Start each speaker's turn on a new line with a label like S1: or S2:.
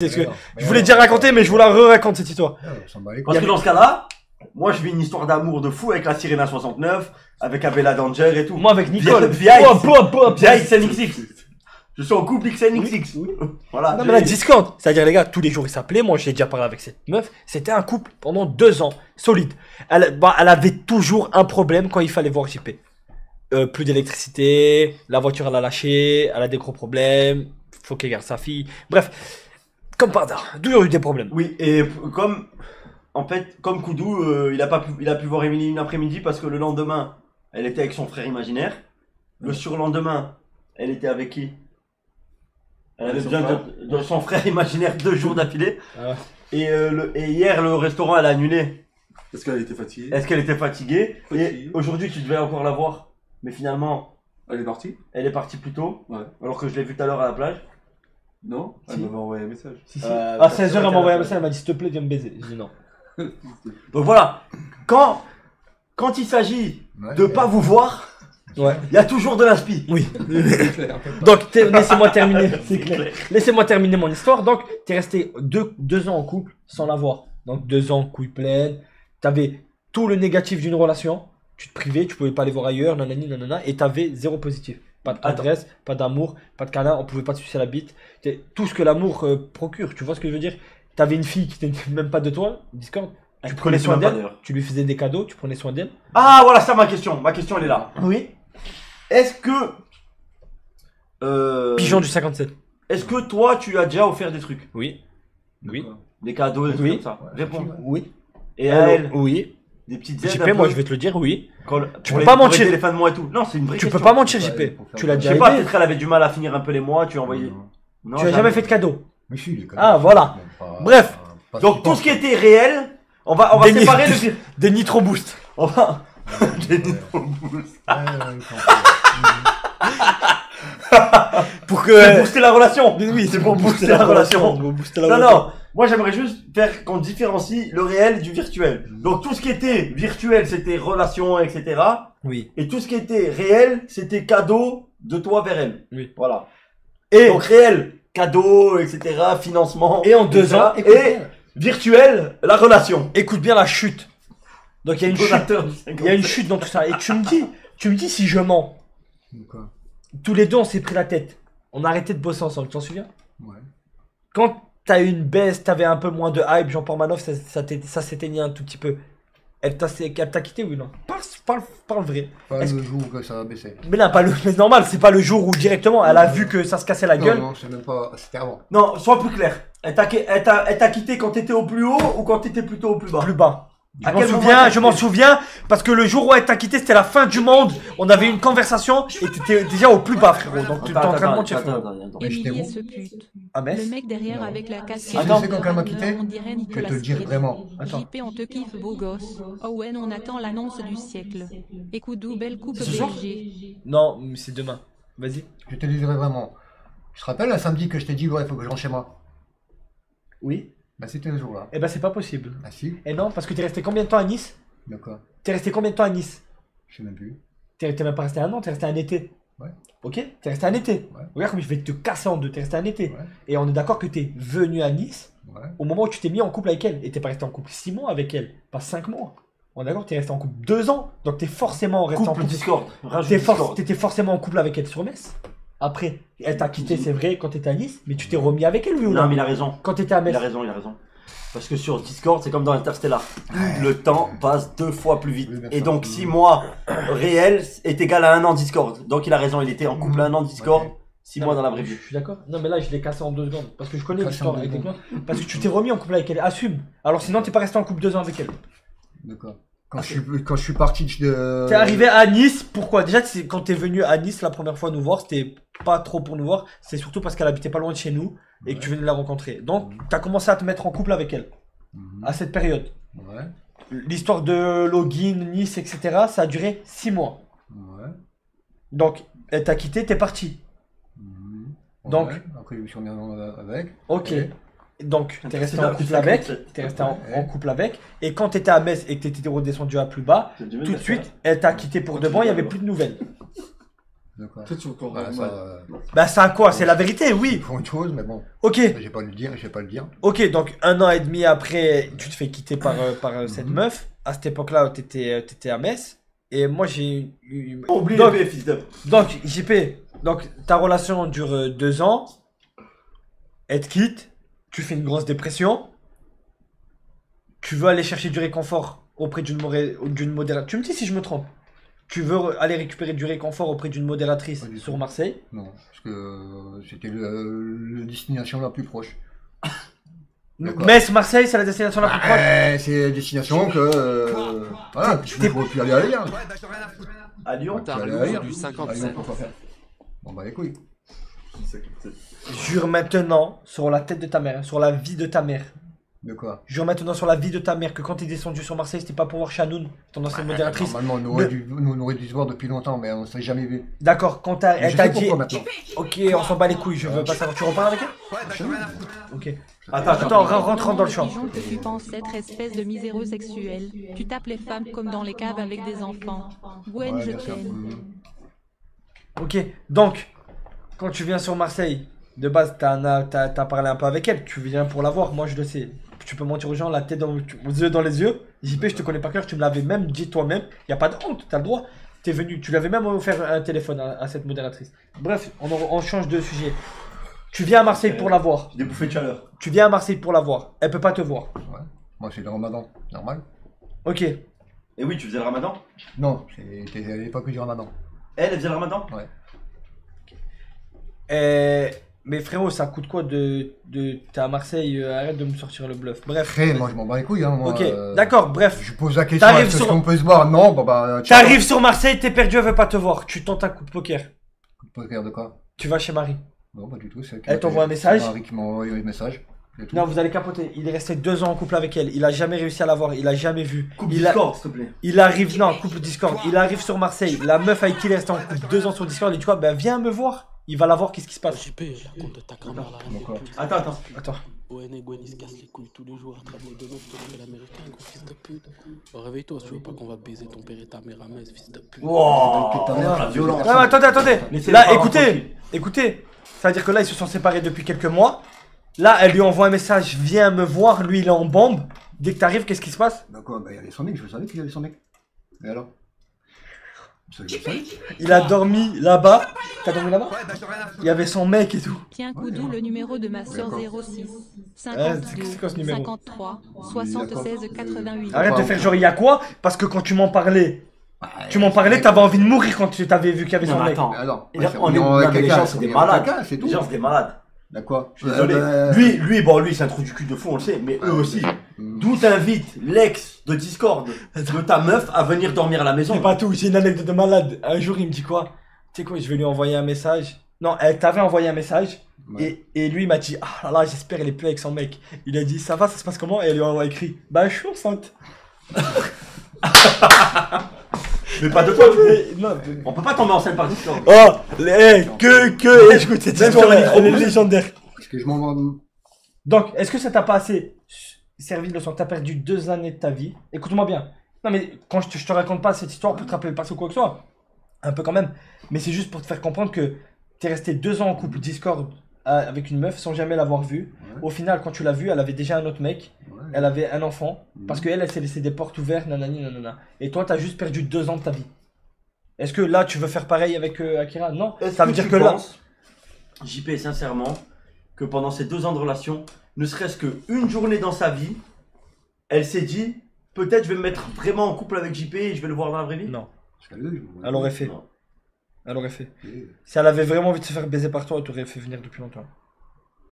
S1: C'est ce que je voulais déjà raconter, mais je vous la re-raconte cette histoire.
S2: Parce que dans ce cas-là, moi je vis une histoire d'amour de fou avec la Sirena 69, avec Abella Danger et tout.
S1: Moi avec Nicole.
S2: Via XNXX. Je suis en couple XNXX.
S1: Oui.
S2: Voilà.
S1: Non mais la Discord, c'est-à-dire les gars, tous les jours ils s'appelaient. Moi j'ai déjà parlé avec cette meuf. C'était un couple pendant 2 ans, solide. Elle avait toujours un problème quand il fallait voir JP. Plus d'électricité, la voiture elle a lâché, elle a des gros problèmes, faut qu'elle garde sa fille. Bref, comme par hasard, toujours eu des problèmes.
S2: Oui, et comme Koudou, il a pu voir Émilie une après-midi parce que le lendemain, elle était avec son frère imaginaire. Le surlendemain, elle était avec qui? Elle avait besoin de son frère imaginaire 2 jours d'affilée.
S1: Ah.
S2: Et hier, le restaurant, elle a annulé.
S3: Est-ce qu'elle était fatiguée?
S2: Est-ce qu'elle était fatiguée? Et aujourd'hui, tu devais encore la voir. Mais finalement,
S3: Elle est partie?
S2: elle est partie plus tôt.
S3: Ouais.
S2: Alors que je l'ai vue tout à l'heure à la plage.
S3: Non?
S2: Si.
S3: Elle m'avait envoyé un message.
S1: Si, si.
S2: À
S1: À 16h, elle m'a envoyé un message, elle m'a dit s'il te plaît, viens me baiser. J'ai dit non.
S2: Donc voilà. Quand il s'agit de pas vous voir,
S1: Ouais.
S2: il y a toujours de l'inspi.
S1: Oui.
S3: C'est clair.
S1: Donc laissez-moi terminer. C'est clair. Laissez-moi terminer mon histoire. Donc t'es resté 2 ans en couple sans la voir. Donc 2 ans couille pleine. T'avais tout le négatif d'une relation. Tu te privais, tu pouvais pas aller voir ailleurs, nanani, nanana, et t'avais 0 positif. Pas de tendresse, pas d'amour, pas de câlin, on pouvait pas te sucer la bite. Tout ce que l'amour procure, tu vois ce que je veux dire? T'avais une fille qui n'était même pas de toi, Discord. Tu prenais soin d'elle, tu lui faisais des cadeaux, tu prenais soin d'elle.
S2: Ah voilà, ça ma question. Ma question elle est là.
S1: Oui.
S2: Est-ce que
S1: Pigeon du 57.
S2: est-ce que toi tu as déjà offert des trucs?
S1: Oui. Oui.
S2: Des cadeaux, des trucs
S1: Oui.
S2: comme ça. Réponds.
S1: Oui.
S2: Et à elle,
S1: Oui.
S2: des petites aides.
S1: JP, moi je vais te le dire, oui.
S2: Tu
S1: peux pas mentir.
S2: Les fins de mois et tout. Non, c'est une vraie
S1: Tu
S2: question.
S1: peux pas mentir,
S3: Ouais,
S1: JP.
S3: pour faire
S1: Tu l'as
S3: des-
S2: Je
S1: déjà
S2: sais pas,
S1: aidé.
S2: peut-être qu'elle avait du mal à finir un peu les mois, tu as envoyé. Non,
S1: Tu as jamais fait de cadeau.
S3: Mais si, les cadeaux.
S1: Ah, voilà. Bref.
S2: Donc tout ce qui était réel, on va
S1: Des
S2: séparer
S1: ni-
S2: le.
S1: Des Nitro Boost.
S2: On va.
S1: Pour
S2: C'est
S1: que.
S2: booster la relation.
S1: Oui,
S2: C'est pour booster la relation.
S1: Pour booster la
S2: Non,
S1: relation.
S2: non, moi j'aimerais juste faire qu'on différencie le réel du virtuel. Donc tout ce qui était virtuel, c'était relations, etc.
S1: Oui.
S2: Et tout ce qui était réel, c'était cadeau de toi vers elle.
S1: Oui.
S2: Voilà.
S1: Et,
S2: Donc réel, cadeau, etc., financement.
S1: et en 2 ans,
S2: Et virtuel, la relation.
S1: écoute bien la chute. Donc il y a une chute.
S2: Donateur du
S1: Il y a une chute dans tout ça. Et tu me dis si je mens.
S3: Quoi?
S1: Tous les deux, on s'est pris la tête. On a arrêté de bosser ensemble, tu t'en souviens?
S3: Ouais.
S1: Quand t'as eu une baisse, t'avais un peu moins de hype, Jean Pormanoff, ça s'éteignait un tout petit peu. Elle t'a quitté, oui, non? Parle vrai.
S3: Pas
S1: Est-ce
S3: le jour que ça a baissé.
S1: Mais là, pas le. Mais c'est normal, c'est pas le jour où directement elle a vu que ça se cassait la gueule.
S3: Non, c'est même pas. C'était avant.
S2: Non, sois plus clair. Elle t'a quitté quand t'étais au plus haut ou quand t'étais plutôt au plus bas?
S1: Plus bas.
S2: À quel moment
S1: Je m'en souviens, parce que le jour où elle t'a quitté, c'était la fin du monde. On avait une conversation et t'étais déjà au plus bas, frérot. Donc tu t'es en train de mentir, frérot.
S3: Mais j'étais
S4: Émilie
S3: où?
S4: ce pute.
S1: Ah, mais
S4: Le mec derrière
S3: Non.
S4: avec la casquette.
S3: Tu
S1: Attends.
S3: sais quand elle m'a quitté?
S4: On dirait
S3: Je vais
S4: Nicolas
S3: te le dire
S4: Cage.
S3: vraiment.
S1: Attends.
S4: JP, on te kiffe, beau gosse. Owen, on attend l'annonce du siècle. Écoute, d'où belle coupe
S1: C'est ce soir
S4: BG.
S1: Non, mais c'est demain. Vas-y.
S3: Je te le dirai vraiment. Je te rappelle un samedi que je t'ai dit, ouais, il faut que je rentre chez moi.
S1: Oui.
S3: Bah, c'était le jour-là.
S1: Eh ben, c'est pas possible.
S3: Ah, si?
S1: Et non, parce que t'es resté combien de temps à Nice?
S3: D'accord.
S1: T'es resté combien de temps à Nice?
S3: Je sais même plus.
S1: T'es même pas resté 1 an, t'es resté un été.
S3: Ouais.
S1: Ok? T'es resté un été.
S3: Ouais.
S1: Regarde comme je vais te casser en deux. T'es resté un été.
S3: Ouais.
S1: Et on est d'accord que t'es venu à Nice
S3: Ouais.
S1: au moment où tu t'es mis en couple avec elle. Et t'es pas resté en couple 6 mois avec elle. Pas 5 mois. On est d'accord, t'es resté en couple 2 ans. Donc t'es forcément resté en
S2: Couple
S1: couple.
S2: Discord. Rajoute Discord.
S1: T'étais forcément en couple avec elle sur Metz. Après, elle t'a quitté, c'est vrai, quand t'étais à Nice. Mais tu t'es remis avec elle, oui ou non?
S2: Non, mais il a raison.
S1: Quand t'étais à
S2: Il
S1: Metz.
S2: a raison, il a raison. Parce que sur Discord, c'est comme dans Interstellar. Le temps passe 2 fois plus vite.
S3: Oui, bien
S2: Et
S3: sûr.
S2: donc 6 mois réels est égal à 1 an Discord. Donc il a raison, il était en couple 1 an Discord,
S3: Ouais.
S2: 6 mois dans la vraie
S1: Je
S2: vie.
S1: suis d'accord. Non, mais là, je l'ai cassé en 2 secondes. Parce que je connais
S3: Cassé
S1: l'histoire
S3: en deux
S1: avec les
S3: secondes.
S1: clients. Parce que tu t'es remis en couple avec elle. Assume. Alors sinon, t'es pas resté en couple 2 ans avec elle.
S3: D'accord. Quand je suis parti de.
S1: T'es arrivé à Nice, pourquoi? Déjà, quand t'es venu à Nice la première fois nous voir, c'était pas trop pour nous voir, c'est surtout parce qu'elle habitait pas loin de chez nous et que tu venais la rencontrer. Donc, t'as commencé à te mettre en couple avec elle
S3: Mhm.
S1: à cette période.
S3: Ouais.
S1: L'histoire de login, Nice, etc., ça a duré 6 mois.
S3: Ouais.
S1: Donc, elle t'a quitté, t'es parti.
S3: Mhm.
S1: Donc-
S3: Ouais. Après, je me suis remis avec.
S1: Ok.
S3: Ouais.
S1: Donc, t'es resté en
S2: C'est
S1: couple
S2: là,
S1: avec,
S2: c'est
S1: t'es resté en couple avec, et quand t'étais à Metz et que t'étais redescendu à plus bas, tout de suite, elle t'a quitté pour de bon, il y avait plus de nouvelles.
S3: D'accord.
S5: Peut-être c'est encore
S3: Bah,
S5: normal.
S3: ça,
S1: Bah ça quoi, c'est la vérité,
S3: ils
S1: oui.
S3: font une chose, mais bon,
S1: Ok,
S3: je vais pas le dire, je vais pas le dire.
S1: ok, donc 1 an et demi après, tu te fais quitter par cette
S3: Mhm.
S1: meuf. À cette époque-là, t'étais à Metz. Et moi, j'ai eu...
S2: Oublie
S1: Donc-
S2: les fils de.
S1: Donc, JP, donc ta relation dure 2 ans. Elle te quitte. Tu fais une grosse dépression. Tu veux aller chercher du réconfort auprès d'une modératrice. Tu me dis si je me trompe. Tu veux aller récupérer du réconfort auprès d'une modératrice
S3: Pas du
S1: sur
S3: tout.
S1: Marseille.
S3: Non, parce que c'était la destination la plus proche. D'accord.
S1: Metz, Marseille, c'est la destination la plus proche.
S3: C'est la destination que. Voilà, je ne pourrais plus aller ailleurs.
S2: À Lyon.
S3: Tu vas aller
S6: Tarlouse
S3: ailleurs.
S6: du
S3: Allez,
S6: 57.
S3: pourquoi faire. Bon bah les couilles.
S1: Jure maintenant sur la tête de ta mère, sur la vie de ta mère.
S3: De quoi?
S1: Jure maintenant sur la vie de ta mère que quand t'es descendu sur Marseille, c'était pas pour voir Chanoun, ton ancienne modératrice.
S3: Normalement, on aurait dû se voir depuis longtemps, mais on s'est jamais vu.
S1: D'accord, quand elle
S3: Je
S1: t'a
S3: sais
S1: dit.
S3: pourquoi maintenant.
S1: Ok, on s'en bat les couilles, je veux pas savoir. Tu reparles avec elle? Ok.
S2: Attends,
S1: Rentrons dans le champ.
S4: Pigeon que tu penses être espèce de miséreux sexuel. Tu tapes les femmes comme dans les caves avec des enfants. Gwen,
S3: Ouais,
S4: je
S3: bien sûr.
S4: t'aime.
S1: Ok, donc, quand tu viens sur Marseille, de base, t'as parlé un peu avec elle, tu viens pour la voir, moi je le sais. Tu peux mentir aux gens, la tête aux yeux dans les yeux. JP, je te connais par cœur, tu me l'avais même dit toi-même. Y a pas de honte, t'as le droit. T'es venu, tu lui avais même offert un téléphone à cette modératrice. Bref, on change de sujet. Tu viens à Marseille pour la voir.
S2: Des bouffées de chaleur.
S1: Tu viens à Marseille pour la voir. Elle peut pas te voir.
S3: Ouais. Moi, c'est le ramadan, normal.
S1: Ok.
S2: Et oui, tu faisais le ramadan.
S3: Non, c'était à l'époque du ramadan.
S2: Elle faisait le ramadan.
S1: Mais frérot, ça coûte quoi de t'es à Marseille, arrête de me sortir le bluff. Bref.
S3: Après, moi, je m'en bats les couilles. Hein, moi,
S1: Ok, d'accord, bref.
S3: Je pose la question,
S1: T'arrives
S3: est-ce
S1: sur-
S3: qu'on peut se voir? Non, bon bah.
S1: T'arrives sur Marseille, t'es perdu, elle veut pas te voir. Tu tentes un coup de poker.
S3: Poker de quoi?
S1: Tu vas chez Marie.
S3: Non, pas du tout. C'est
S1: Elle t'envoie un message?
S3: C'est Marie qui m'a envoyé un message. c'est tout.
S1: Non, vous allez capoter. Il est resté 2 ans en couple avec elle. Il a jamais réussi à la voir. Il a jamais vu.
S2: Coupe
S1: il,
S2: Discord, s'il te plaît.
S1: il arrive, non, couple Discord. Il arrive sur Marseille. La meuf avec qui il est resté en couple 2 ans sur Discord. Il dit quoi? Ben viens me voir. Il va la voir. Qu'est-ce qui se passe?
S5: JP, la compte de ta grand-mère là.
S3: D'accord.
S2: Attends.
S1: Attends.
S5: ON et Gwen ils se cassent les couilles tous les jours à travers de meufs, toi tu es l'américain, gros fils de pute. Oh, réveille-toi, si tu veux pas qu'on va baiser ton père et ta mère à Metz, fils de pute.
S2: Wow.
S3: Ta mère,
S2: la violence.
S1: Non, mais attendez.
S2: Laissez
S1: Là,
S2: les parents tranquilles.
S1: écoutez. Ça veut dire que là, ils se sont séparés depuis quelques mois. Là, elle lui envoie un message. Viens me voir. Lui, il est en bombe. Dès que t'arrives, qu'est-ce qui se passe?
S3: D'accord, bah il y avait son mec, je le savais qu'il y avait son mec. Et alors? Ça, je le savais.
S1: Il a dormi là-bas. T'as dormi là-bas? Il y avait son mec et tout.
S4: Tiens, Koudou, le numéro de ma sœur 06
S1: c'est
S4: 52
S1: quoi ce numéro?
S4: 53 76 88.
S1: Arrête de
S3: Wow.
S1: faire genre il y a quoi? Parce que quand tu m'en parlais,
S3: Ouais,
S1: t'avais envie de mourir quand tu t'avais vu qu'il y avait son
S2: Non, mais
S1: mec.
S2: attends.
S3: Mais alors,
S2: Et là,
S3: c'est-
S2: on est,
S3: en
S2: non,
S3: avec
S2: mais les
S3: quelqu'un,
S2: gens, c'est des
S3: on est
S2: malades.
S3: avec quelqu'un, c'est tout.
S2: Les gens, c'est des malades.
S3: D'accord.
S2: Je suis désolé. Lui, c'est un trou du cul de fou, on le sait, mais eux aussi. D'où t'invites l'ex de Discord de ta meuf à venir dormir à la maison.
S1: C'est pas tout, c'est une anecdote de malade. Un jour, il me dit quoi? Tu sais quoi, je vais lui envoyer un message. Non, elle t'avait envoyé un message.
S3: Ouais.
S1: Et lui, il m'a dit, ah là là, j'espère elle est plus avec son mec. Il a dit, ça va, ça se passe comment? Et elle lui a écrit, bah, je suis enceinte.
S2: Mais pas de toi, du coup.
S1: Non,
S2: On peut pas tomber enceinte par Discord.
S1: oh, écoute, cette
S2: Même
S1: histoire,
S2: sur le micro.
S1: elle est légendaire.
S3: Parce que je m'en vais.
S1: Donc, est-ce que ça t'a pas assez servi de leçon? T'as perdu 2 années de ta vie. Écoute-moi bien. Non, mais quand je te raconte pas cette histoire pour te rappeler le passé ou quoi que ce soit, un peu quand même, mais c'est juste pour te faire comprendre que t'es resté 2 ans en couple Discord avec une meuf sans jamais l'avoir vue.
S3: Ouais.
S1: Au final, quand tu l'as vue, elle avait déjà un autre mec,
S3: Ouais.
S1: elle avait un enfant, parce
S3: Mhm.
S1: qu'elle, elle s'est laissé des portes ouvertes, nanani, nanana. Et toi, t'as juste perdu 2 ans de ta vie. Est-ce que là, tu veux faire pareil avec Akira? Non.
S2: Est-ce
S1: Ça veut dire
S2: tu
S1: que là.
S2: penses, JP, sincèrement, que pendant ces 2 ans de relation, ne serait-ce qu'une journée dans sa vie, elle s'est dit, peut-être je vais me mettre vraiment en couple avec JP et je vais le voir dans la vraie vie?
S1: Non.
S3: Sérieux,
S1: Elle aurait fait.
S2: Non.
S1: Elle aurait fait.
S3: Ok.
S1: Si elle avait vraiment envie de se faire baiser par toi, elle t'aurait fait venir depuis longtemps.